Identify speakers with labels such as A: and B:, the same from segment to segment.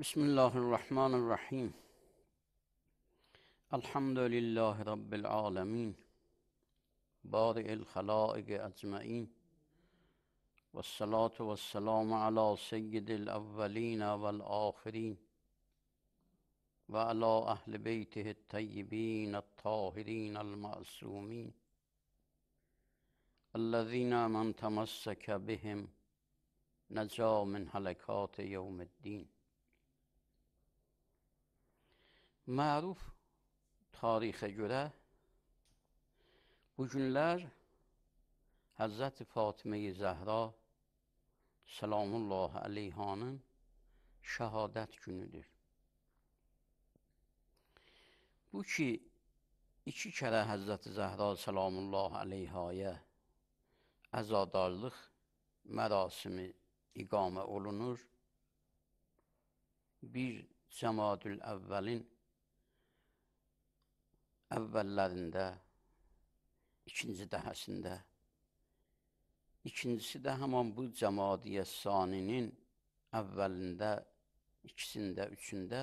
A: Bismillahirrahmanirrahim. Elhamdülillahi Rabbil alemin. Bari'il halâige ecmaîn. Vessalatu vesselamu ala seyyidil evvelîne vel âhirîn. Ve ala ehli beytihit tayyibînet tahirînel ma'sûmîn. Ellezîne men temesseke bihim necâ min halekâti yevmiddîn. Məruf tarixə görə bu günlər Həzrəti Fatimə-i Zəhra Səlamullahi əleyhanın şəhadət günüdür. Bu ki, iki kərə Həzrəti Zəhra Səlamullahi əleyhaya əzadarlıq mərasimi iqamə olunur. Bir Cəmadül əvvəlin əvvəllərində, ikinci dəhəsində, ikincisi də həman bu Cəmadiyyə Saninin əvvəlində, ikisində, üçündə.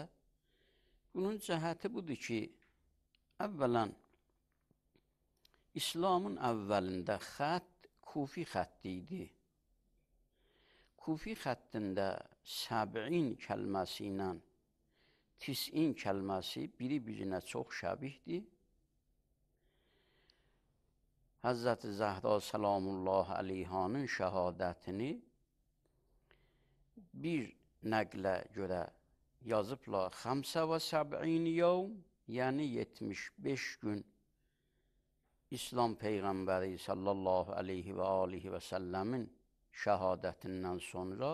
A: Bunun cəhəti budur ki, əvvələn İslamın əvvəlində xətt Kufi xətti idi. Kufi xəttində səb'in kəlməsi ilə tis'in kəlməsi biri-birinə çox şəbihdir. Həzrəti Zəhra Səlamullahi əleyhanın şəhadətini bir nəqlə görə yazıblar. 75 yevm, yəni 75 gün İslam Peyğəmbəri sallallahu aleyhi və alihi və səlləmin şəhadətindən sonra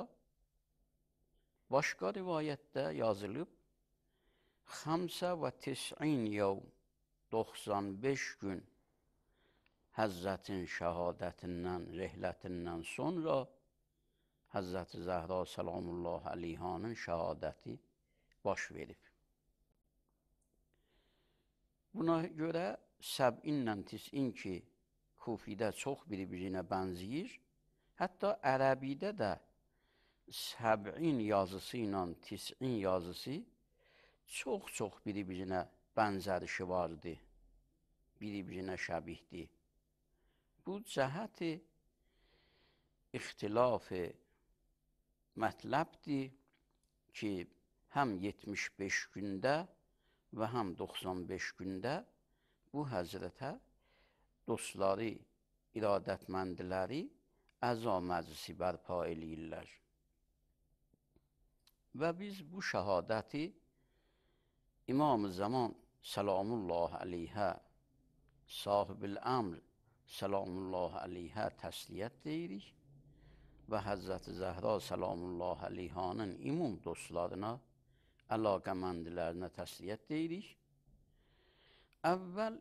A: başqa rivayətdə yazılıb 95 yevm, 95 gün Həzrətin şəhadətindən, rehlətindən sonra Həzrəti Zəhra Səlamullahi əleyhanın şəhadəti baş verib. Buna görə səb'inlə tis'in ki, Kufidə çox bir-birinə bənziyir. Hətta ərəbidə də səb'in yazısı ilə tis'in yazısı çox bir-birinə bənzərişi vardı. Bir-birinə şəbihdir. Bu cəhəti ixtilaf-ı mətləbdir ki, həm 75 gündə və həm 95 gündə bu həzrətə dostları, iradətməndiləri əza məclisi bərpa eləyirlər. Və biz bu şəhadəti İmam-ı Zaman Səlamullahi əleyhə, Sahib-ül Əmr Səlamullahi əleyhə təsliyyət deyirik və Həzrəti Zəhra Səlamullahi əleyhanın ümum dostlarına, əlaqəməndilərinə təsliyyət deyirik. Əvvəl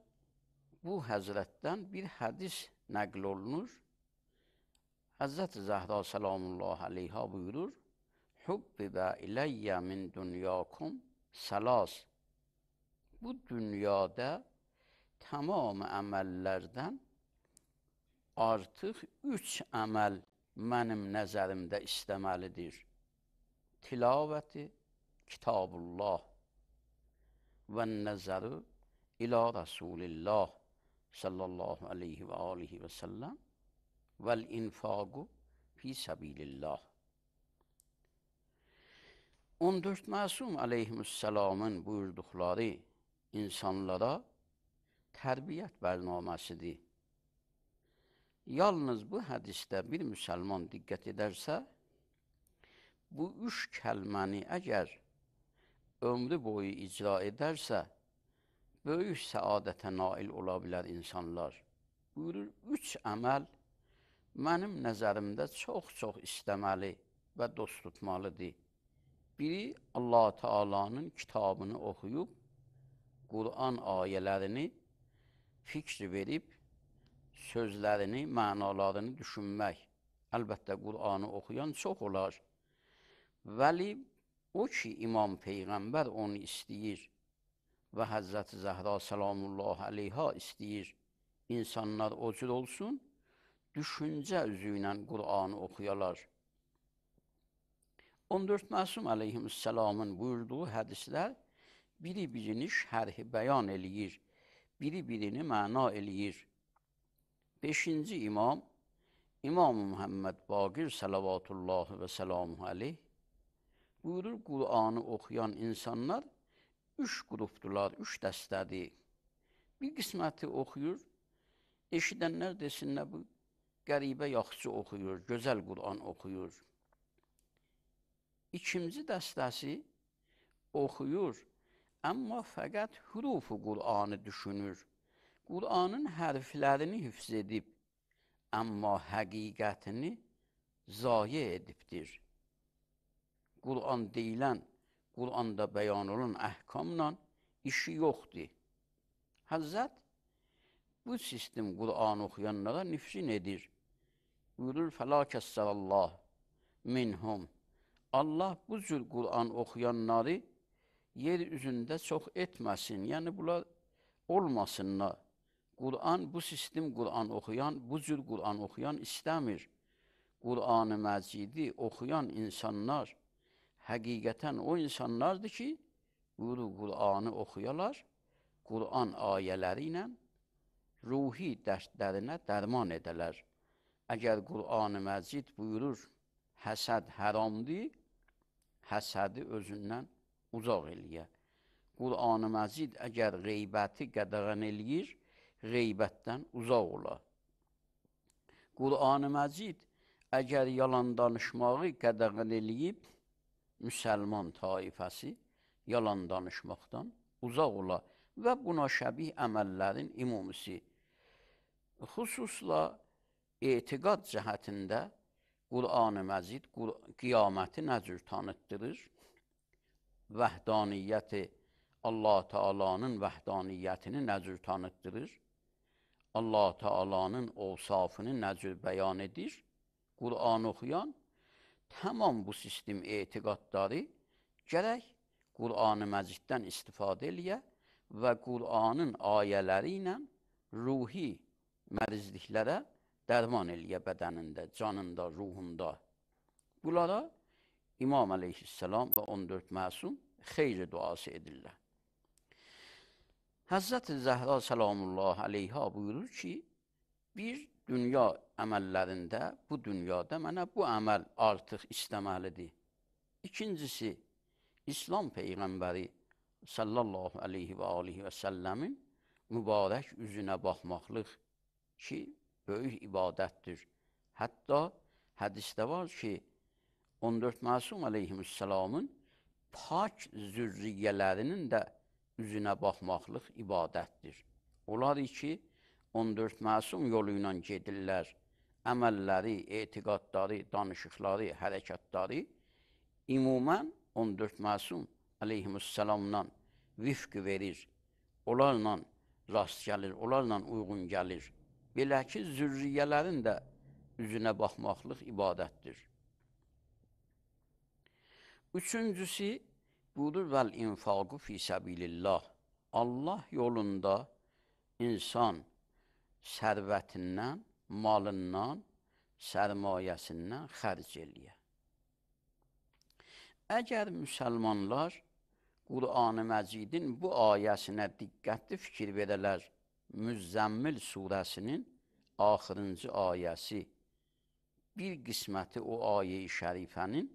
A: bu həzrətdən bir hədis nəql olunur. Həzrəti Zəhra Səlamullahi əleyhə buyurur: Hubbibə iləyyə min dünyakum səlas. Bu dünyada tamam əməllərdən artıq 3 əməl mənim nəzərimdə istəməlidir. Tilavəti Kitabullah və nəzəru ilə Rasulillah sallallahu aleyhi və alihi və səlləm vəl infaqu fi səbilillah. 14 məsum aleyhisselamın buyurduqları insanlara tərbiyyət bərnaməsidir. Yalnız bu hədisdə bir müsəlman diqqət edərsə, bu 3 kəlməni əgər ömrü boyu icra edərsə, böyük səadətə nail ola bilər insanlar. Buyurur, 3 əməl mənim nəzərimdə çox istəməli və dost tutmalıdır. Biri, Allah Teala'nın kitabını oxuyub, Qur'an ayələrini fikr verib, sözlərini, mənalarını düşünmək. Əlbəttə, Qur'anı oxuyan çox olar. Vəli o ki, İmam Peyğəmbər onu istəyir və Həzrəti Zəhra Səlamullahi əleyhə istəyir, insanlar o cür olsun, düşüncə üzü ilə Qur'anı oxuyalar. 14 Məsum əleyhissalamın buyurduğu hədislər biri-birini şərhi bəyan eləyir, biri-birini məna eləyir. 5-ci imam, İmam-ı Muhammed Baqir salavatullahi və selamuhu aleyh buyurur, Qur'anı oxuyan insanlar 3 qrupdular, 3 dəstədir. Bir qisməti oxuyur, eşidənlər desinlər bu qəribə yaxşı oxuyur, gözəl Qur'an oxuyur. İkinci dəstəsi oxuyur, amma fəqət hürufu Qur'anı düşünür. Qur'anın hərflərini hifz edib, amma həqiqətini zayi edibdir. Qur'an deyilən, Qur'anda bəyan olan əhkamla işi yoxdur. Həzrət bu sistem Qur'an oxuyanlara nifrin edir. Buyurur, fəla kəssərəllah minhum. Allah bu cür Qur'an oxuyanları yer üzündə çox etməsin. Yəni, bunlar olmasınlar. Qur'an, bu sistem Qur'an oxuyan, bu cür Qur'an oxuyan istəmir. Qur'an-ı Məcidi oxuyan insanlar həqiqətən o insanlardır ki, buyurur, Qur'anı oxuyalar, Qur'an ayələri ilə ruhi dərdlərinə dərman edələr. Əgər Qur'an-ı Məcid buyurur, həsəd haramdır, həsədi özündən uzaq eləyə. Qur'an-ı Məcid əgər qeybəti qədəğən eləyir, qeybətdən uzaq ola. Qur'an-ı Məcid əgər yalan danışmağı qədəğən eləyib, müsəlman taifəsi yalan danışmaqdan uzaq ola və buna şəbih əməllərin ümumisi. Xüsusla etiqad cəhətində Qur'an-ı Məcid qiyaməti nə cür tanıtdırır? Vəhdaniyyəti, Allah Teala'nın vəhdaniyyətini nə cür tanıtdırır? Allah Teala'nın ovsafını nə cür bəyan edir? Qur'an oxuyan tamam bu sistem etiqadları gərək Qur'an-ı Məciddən istifadə eləyə və Qur'anın ayələri ilə ruhi mərizliklərə dərman eləyə bədənində, canında, ruhunda. Bunlara İmam əleyhissalam və 14 məsum xeyri duası edirlər. Həzrət-i Zəhra salamullah aleyha buyurur ki, bir dünya əməllərində, bu dünyada mənə bu əməl artıq istəməlidir. İkincisi, İslam Peyğəmbəri sallallahu aleyhi və alihi və səlləmin mübarək üzünə baxmaqlıq ki, böyük ibadətdir. Hətta hədisdə var ki, 14 Məsum əleyhissalamın pak zürriyyələrinin də üzünə baxmaqlıq ibadətdir. Onlar ki, 14 Məsum yolu ilə gedirlər, əməlləri, etiqadları, danışıqları, hərəkətləri ümumən 14 Məsum əleyhissalamla vifq verir, onlarla rast gəlir, onlarla uyğun gəlir. Belə ki, zürriyyələrin də üzünə baxmaqlıq ibadətdir. Üçüncüsü, budur vəl-infaqu fi səbilillah. Allah yolunda insan sərvətindən, malından, sərmayəsindən xərc eləyə. Əgər müsəlmanlar Qur'an-ı Məcidin bu ayəsinə diqqətli fikir verələr, Müzzəmmil surəsinin axırıncı ayəsi, bir qisməti o ayə-i şərifənin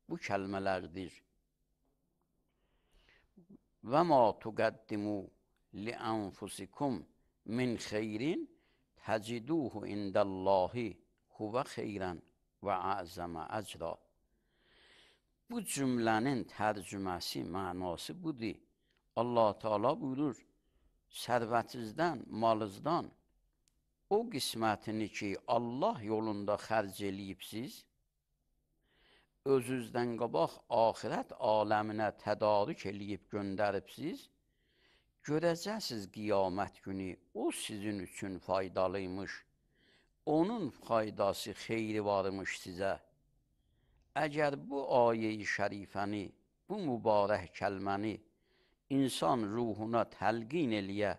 A: bu kəlmələrdir. Və ma tuqəddimu li anfusikum min xeyrin təciduhu indəllahi huvə xeyrən və əzəmə əcra. Bu cümlənin tərcüməsi, mənası budur. Allah Teala buyurur, sərvətinizdən, malınızdan o qismətini ki, Allah yolunda xərc eləyibsiz, özünüzdən qabaq axirət aləminə tədarük eləyib göndəribsiz, görəcəksiniz qiyamət günü, o sizin üçün faydalıymış, onun faydası, xeyri varmış sizə. Əgər bu ayə-i şərifəni, bu mübarək kəlməni insan ruhuna təlqin eləyə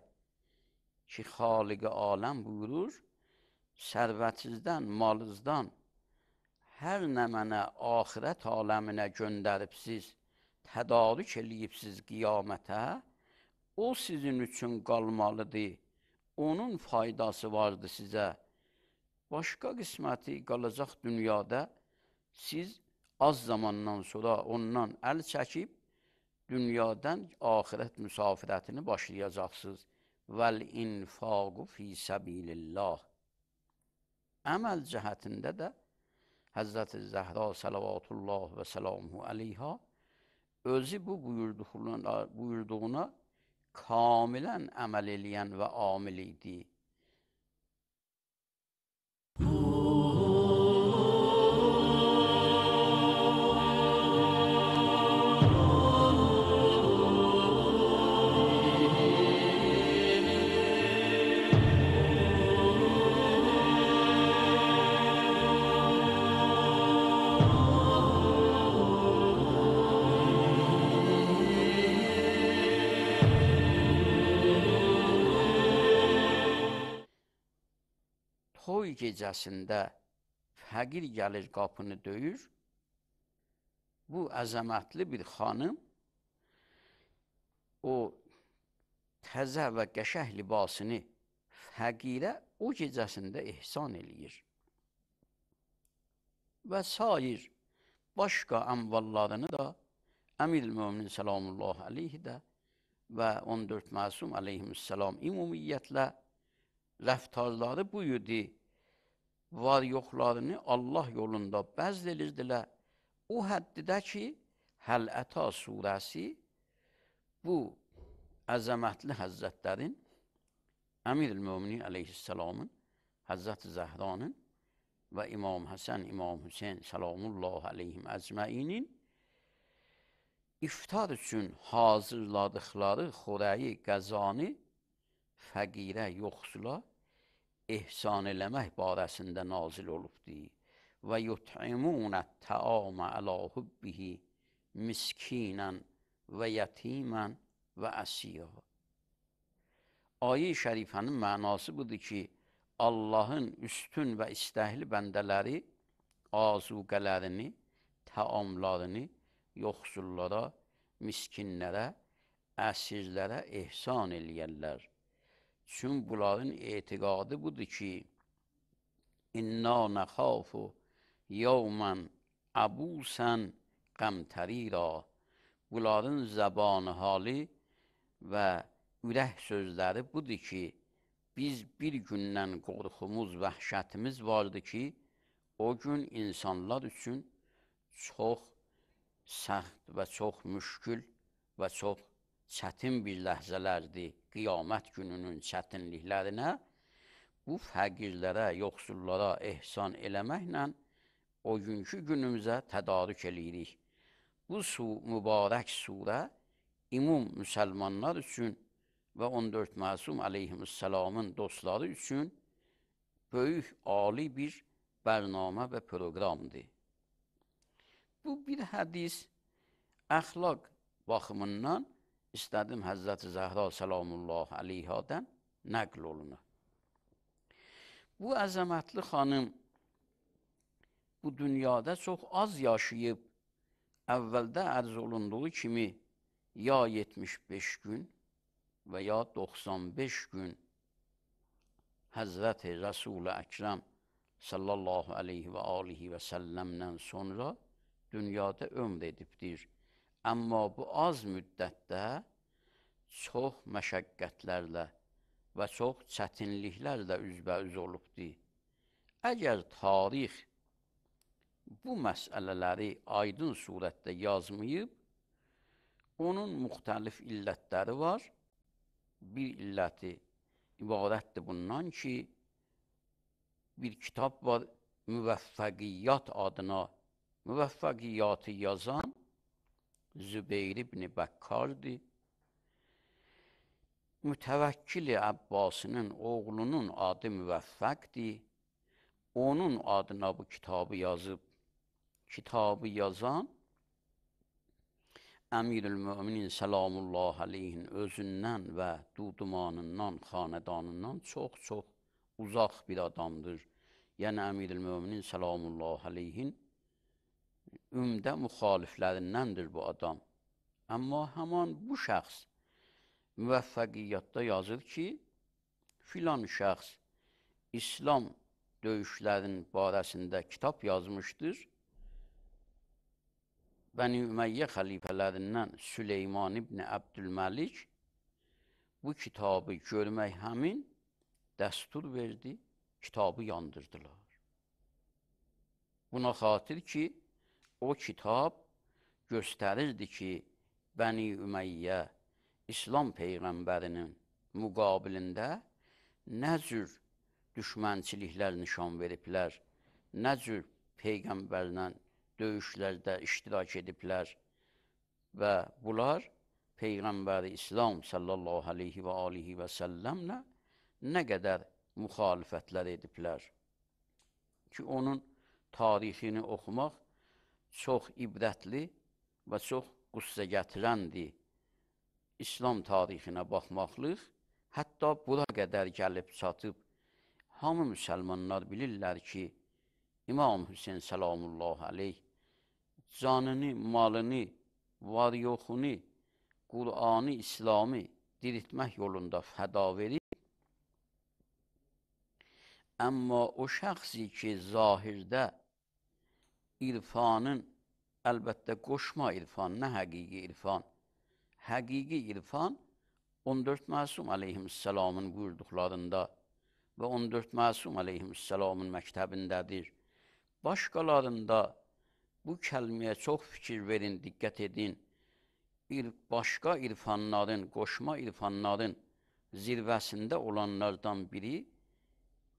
A: ki, Xaliq-i aləm buyurur, sərvətinizdən, malınızdan hər nə mənə axirət aləminə göndəribsiz, tədarük eləyibsiz qiyamətə, o sizin üçün qalmalıdır, onun faydası vardır sizə. Başqa qisməti qalacaq dünyada, siz az zamandan sonra ondan əl çəkib, dünyadan axirət müsafirətini başlayacaqsınız. Vəl-infaqu fi səbilillah. Əməl cəhətində də Həzrəti Zəhra salavatullah və selamuhu aleyha özü bu buyurduğuna kamilən əməl eləyən və amil idi. Toy gecəsində fəqir gəlir qapını döyür, bu əzəmətli bir xanım o təzə və qəşəng libasını fəqirə o gecəsində ehsan eləyir. Və sair başqa əmvallarını da Əmir-i-Möminin səlamullah aleyhi də və 14 məsum aleyhissalam ümumiyyətlə rəftarları buyurdu, var yoxlarını Allah yolunda bəzl edirdilər. O həddidə ki, Həl-Əta surəsi bu əzəmətli həzrətlərin, Əmir-i-Möminin aleyhissalamın, Həzrət-i Zəhranın və İmam Həsən, İmam Hüseyin səlamullah aleyhim əcməinin iftar üçün hazırladıqları xorəyi, qəzanı fəqirə, yoxsula ehsan eləmək barəsində nazil olubdur. Və yut'imunət təamə əla hubbihi miskinən və yətimən və əsiyyə. Ayə-i şərifənin mənası budur ki, Allahın üstün və istəkli bəndələri azuqələrini, təamlarını yoxsullara, miskinlərə, əsirlərə ehsan eləyərlər. Çünki bunların etiqadı budur ki, İnna nəxafu yevmən əbusən qəmtərira. Bunların zəbanı hali və ürək sözləri budur ki, biz bir gündən qorxumuz, vəhşətimiz vardı ki, o gün insanlar üçün çox səxt və çox müşkül və çox çətin bir ləhzələrdir. Qiyamət gününün çətinliklərinə bu fəqirlərə, yoxsullara ehsan eləməklə o günkü günümüzə tədarük eləyirik. Bu mübarək surə ümum müsəlmanlar üçün və 14 məsum aleyhissalamın dostları üçün böyük, ali bir bərnamə və proqramdır. Bu bir hədis əxlaq baxımından istədim Həzrət-i Zəhra səlamullah aleyhadən nəql olunur. Bu əzəmətli xanım bu dünyada çox az yaşayıb, əvvəldə ərz olunduğu kimi ya 75 gün və ya 95 gün Həzrət-i Rəsul-i Əkrəm sallallahu aleyhi və alihi və səlləmdən sonra dünyada ömr edibdir. Amma bu az müddətdə çox məşəqqətlərlə və çox çətinliklərlə üzbəüz olubdur. Əgər tarix bu məsələləri aydın surətdə yazmayıb, onun müxtəlif illətləri var. Bir illəti ibarətdir bundan ki, bir kitab var, Müvəffəqiyyat adına. Müvəffəqiyyatı yazan Zübeyir ibn Bəkkardır. Mütəvəkkil Əbbasının oğlunun adı Müvəffəqdir. Onun adına bu kitabı yazıb. Kitabı yazan Əmir-ül-Möminin səlamullah aleyhin özündən və dudumanından, xanədanından çox-çox uzaq bir adamdır. Yəni Əmir-ül-Möminin səlamullah aleyhin ümdə müxaliflərindəndir bu adam. Amma həman bu şəxs müvəffəqiyyətdə yazır ki, filan şəxs İslam döyüşlərin barəsində kitab yazmışdır. Bəni Ümeyyə xəlifələrindən Süleyman ibn Əbdülməlik bu kitabı görmək həmin dəstur verdi, kitabı yandırdılar. Buna xatir ki, o kitab göstərirdi ki, Bəni Ümeyyə İslam Peyğəmbərinin müqabilində nə cür düşmənçiliklər nişan veriblər, nə cür Peyğəmbərlə döyüşlərdə iştirak ediblər və bunlar Peyğəmbəri İslam sallallahu aleyhi və alihi və səlləmlə nə qədər müxalifətlər ediblər ki, onun tarixini oxumaq çox ibrətli və çox qüssə gətirəndir. İslam tarixinə baxmaqlıq, hətta bura qədər gəlib çatıb, hamı müsəlmanlar bilirlər ki, İmam Hüseyin salamullah aleyh canını, malını, var yoxunu, Qur'anı, İslamı diriltmək yolunda fəda verib. Amma o şəxsi ki, zahirdə irfanın, əlbəttə qoşma irfan, nə həqiqi irfan? Həqiqi irfan 14 məsum aleyhisselamın buyurduqlarında və 14 məsum aleyhisselamın məktəbindədir. Başqalarında bu kəlməyə çox fikir verin, diqqət edin. Başqa irfanların, qoşma irfanların zirvəsində olanlardan biri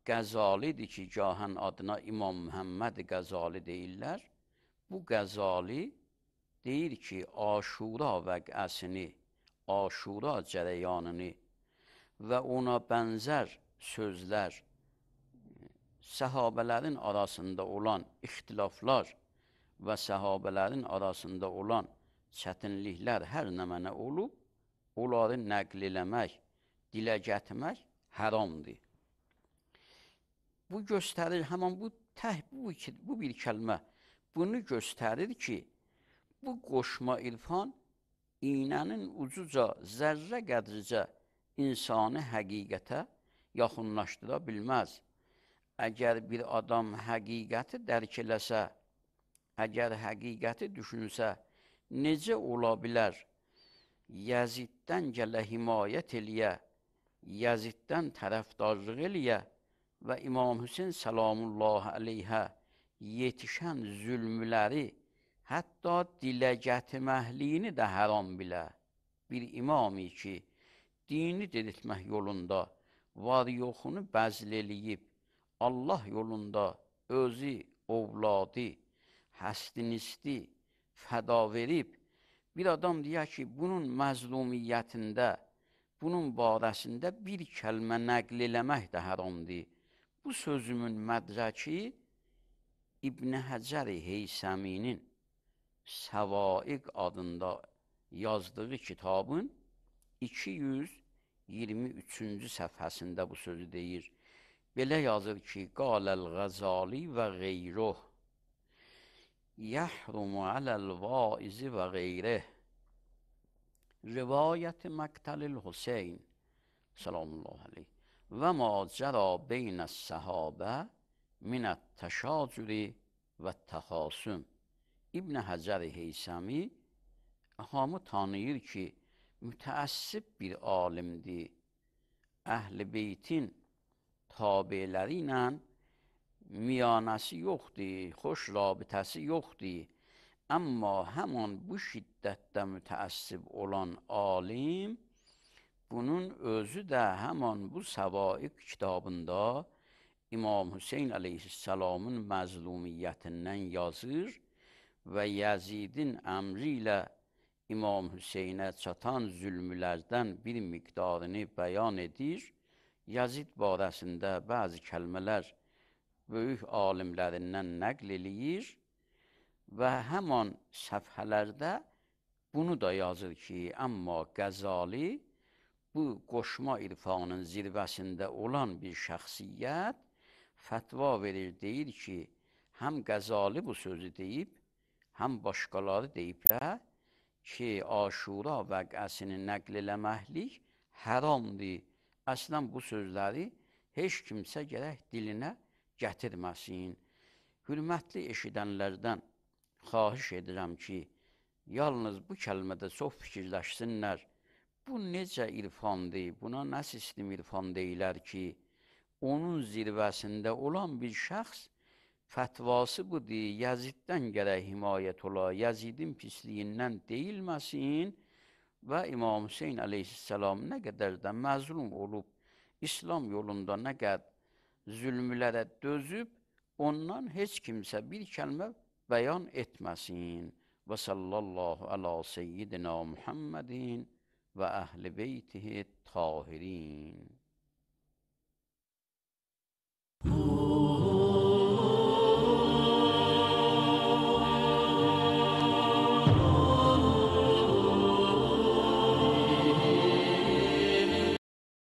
A: Qəzalidir ki, gahən adına İmam Muhammed Qəzali deyirlər. Bu Qəzali deyir ki, Aşura vəqəsini, Aşura cərəyanını və ona bənzər sözlər, səhabələrin arasında olan ixtilaflar və səhabələrin arasında olan çətinliklər hər nə mənə olub, onları nəql eləmək, dilə gətirmək haramdır. Bu göstərir, həman bu bir kəlmə, bunu göstərir ki, bu qoşma irfan iynənin ucuca, zərrə qədricə insanı həqiqətə yaxınlaşdıra bilməz. Əgər bir adam həqiqəti dərk eləsə, əgər həqiqəti düşünsə, necə ola bilər? Yaziddən gələ himayət eləyə, Yaziddən tərəfdarlıq eləyə və İmam Hüseyin salamullah aleyhə yetişən zülmləri, hətta dilə gətirməhliyini də haram bilə. Bir imami ki, dini diriltmək yolunda var yoxunu bəzl eləyib, Allah yolunda özü, ovladı, həstinisti fəda verib, bir adam deyək ki, bunun məzlumiyyətində, bunun barəsində bir kəlmə nəql eləmək də haramdır. Bu sözümün mədrəki İbn Həcər Heysəminin Səvaiq adında yazdığı kitabın 223-cü səhifəsində bu sözü deyir. Belə yazır ki, Qaləl Qəzali və qeyruh yəhrumu aləl vaizi və qeyrih rivayət məqtəlil Hüseyin salamullah aleyh və ma cəra beynəs səhabə minət təşacüri və təxasüm. İbn Həcər Heysəmi hamı tanıyır ki, mütəəssib bir alimdir. Əhl-i Beytin tabeləri ilə miyanəsi yoxdur, xoş rabitəsi yoxdur. Amma həman bu şiddətdə mütəəssib olan alim, bunun özü də həman bu Səvaiq kitabında İmam Hüseyin aleyhisselamın məzlumiyyətindən yazır və Yazidin əmri ilə İmam Hüseynə çatan zülmlərdən bir miqdarını bəyan edir. Yazid barəsində bəzi kəlmələr böyük alimlərindən nəql eləyir və həman səfhələrdə bunu da yazır ki, amma Qəzali bu qoşma irfanın zirvəsində olan bir şəxsiyyət fətva verir, deyir ki, həm Qəzali bu sözü deyib, həm başqaları deyiblər ki, Aşura vəqəsini nəql eləməklik haramdır. Əslən bu sözləri heç kimsə gərək dilinə gətirməsin. Hürmətli eşidənlərdən xahiş edirəm ki, yalnız bu kəlmədə çox fikirləşsinlər. Bu necə irfandır, buna nə sistem irfan deyilər ki, onun zirvəsində olan bir şəxs fətvası budur, Yaziddən gərək himayət ola, Yazidin pisliyindən deyilməsin və İmam Hüseyin əleyhisselam nə qədər də məzlum olub, İslam yolunda nə qədər zülmlərə dözüb, ondan heç kimsə bir kəlmə bəyan etməsin. Və sallallahu ala seyyidina Muhammedin və əhl-i beytihi tahirin.